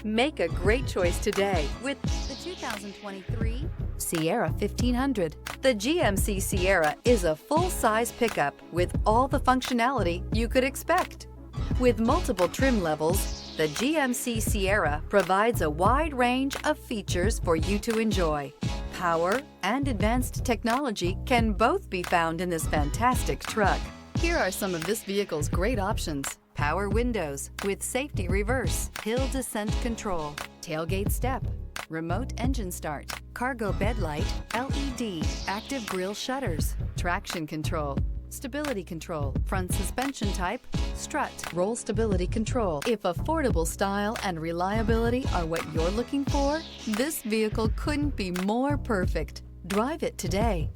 Make a great choice today with the 2023 Sierra 1500. The GMC Sierra is a full-size pickup with all the functionality you could expect. With multiple trim levels, the GMC Sierra provides a wide range of features for you to enjoy. Power and advanced technology can both be found in this fantastic truck. Here are some of this vehicle's great options: power windows with safety reverse, hill descent control, tailgate step, remote engine start, cargo bed light, LED, active grille shutters, traction control, stability control, front suspension type, strut, roll stability control. If affordable style and reliability are what you're looking for, this vehicle couldn't be more perfect. Drive it today.